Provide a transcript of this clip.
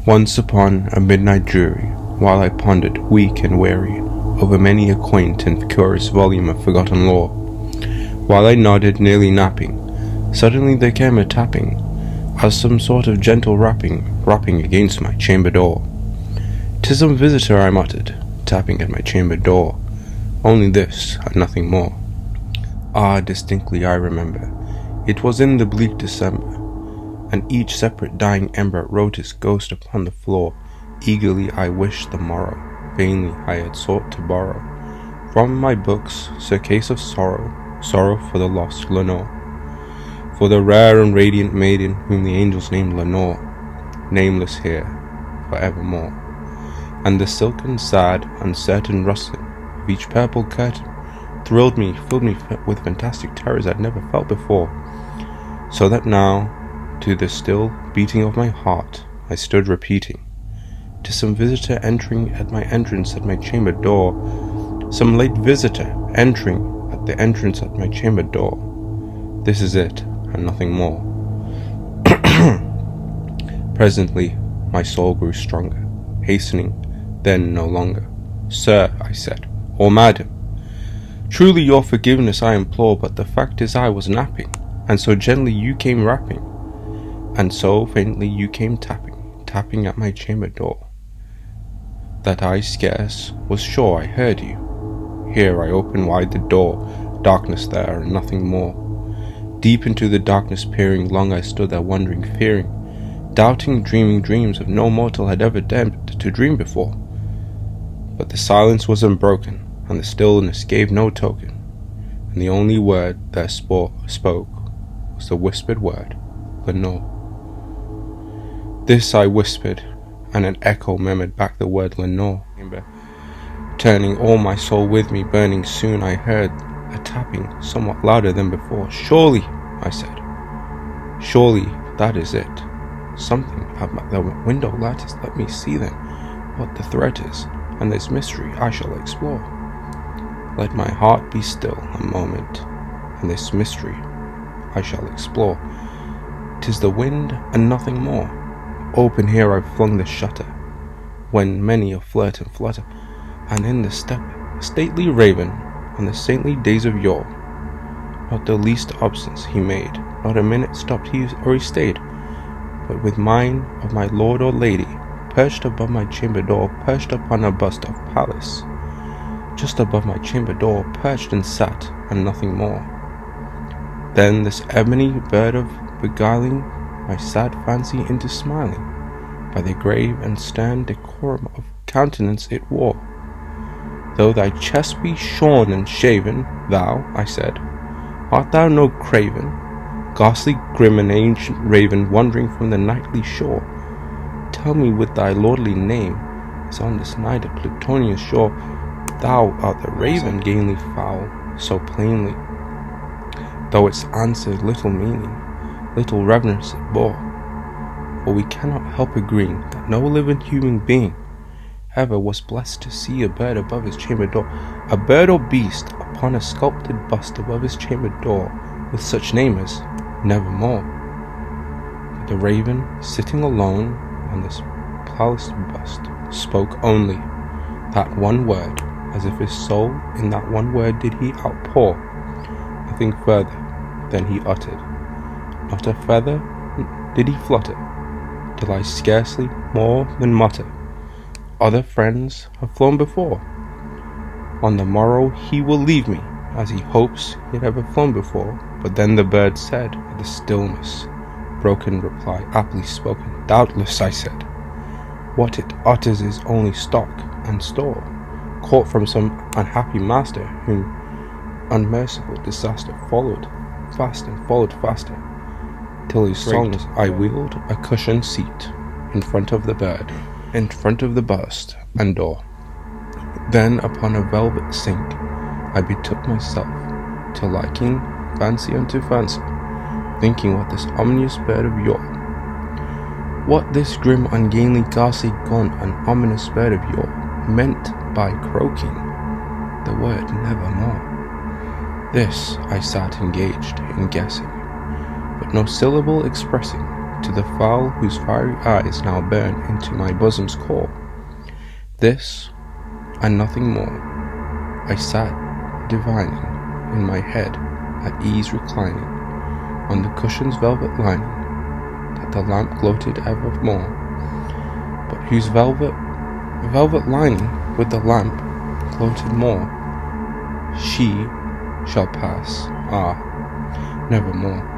Once upon a midnight dreary, while I pondered, weak and weary, over many a quaint and curious volume of forgotten lore, while I nodded, nearly napping, suddenly there came a tapping, as some sort of gentle rapping against my chamber door. "'Tis some visitor," I muttered, tapping at my chamber door, only this, and nothing more. Ah, distinctly I remember, it was in the bleak December, and each separate dying ember wrote its ghost upon the floor. Eagerly I wished the morrow, vainly I had sought to borrow from my books surcease of sorrow, sorrow for the lost Lenore, for the rare and radiant maiden whom the angels named Lenore, nameless here for evermore. And the silken, sad, uncertain rustling of each purple curtain thrilled me, filled me with fantastic terrors I'd never felt before, so that now, to the still beating of my heart, I stood repeating, "'Tis some visitor entering at my entrance at my chamber door, some late visitor entering at the entrance at my chamber door. This is it, and nothing more." Presently, my soul grew stronger, hastening, then no longer. "Sir," I said, "or madam, truly your forgiveness I implore, but the fact is I was napping, and so gently you came rapping, and so faintly you came tapping at my chamber door, that I scarce was sure I heard you. Here I opened wide the door, darkness there and nothing more. Deep into the darkness peering, long I stood there wondering, fearing, doubting, dreaming dreams of no mortal had ever dared to dream before. But the silence was unbroken, and the stillness gave no token, and the only word there spoke was the whispered word, Lenore. This I whispered, and an echo murmured back the word Lenore. Turning all my soul with me, burning soon, I heard a tapping somewhat louder than before. "Surely," I said, "surely that is it. Something at the window lattice. Let me see then what the threat is, and this mystery I shall explore. Let my heart be still a moment, and this mystery I shall explore. 'Tis the wind and nothing more. Open here I flung the shutter, when many a flirt and flutter, and in the step a stately raven, on the saintly days of yore. Not the least obstance he made, not a minute stopped he or he stayed, but with mine of my lord or lady, perched above my chamber door, perched upon a bust of Pallas, just above my chamber door, perched and sat, and nothing more. Then this ebony bird of beguiling my sad fancy into smiling, by the grave and stern decorum of countenance it wore. Though thy chest be shorn and shaven, thou, I said, art thou no craven, ghastly, grim, and ancient raven, wandering from the nightly shore? Tell me with thy lordly name, as on this night at Plutonia's shore, thou art the raven, gainly foul, so plainly, though its answer little meaning, little reverence it bore. For we cannot help agreeing that no living human being ever was blessed to see a bird above his chamber door, a bird or beast upon a sculpted bust above his chamber door, with such name as Nevermore. But the raven, sitting alone on this palaced bust, spoke only that one word, as if his soul in that one word did he outpour. Nothing further than he uttered, not a feather did he flutter, till I scarcely more than mutter, "Other friends have flown before. On the morrow he will leave me, as he hopes he had ever flown before." But then the bird said, with the stillness, broken reply, aptly spoken, "Doubtless," I said, "what it utters is only stock and store, caught from some unhappy master, whom unmerciful disaster followed fast and followed faster, till his songs I wheeled a cushioned seat in front of the bird, in front of the bust and door. Then upon a velvet sink I betook myself, till liking fancy unto fancy, thinking what this ominous bird of yore, what this grim, ungainly, ghastly, gaunt, and ominous bird of yore meant by croaking the word nevermore. This I sat engaged in guessing, but no syllable expressing, to the fowl whose fiery eyes now burn into my bosom's core. This, and nothing more, I sat divining, in my head at ease reclining, on the cushion's velvet lining, that the lamp gloated evermore, but whose velvet lining with the lamp gloated more. She shall pass, nevermore.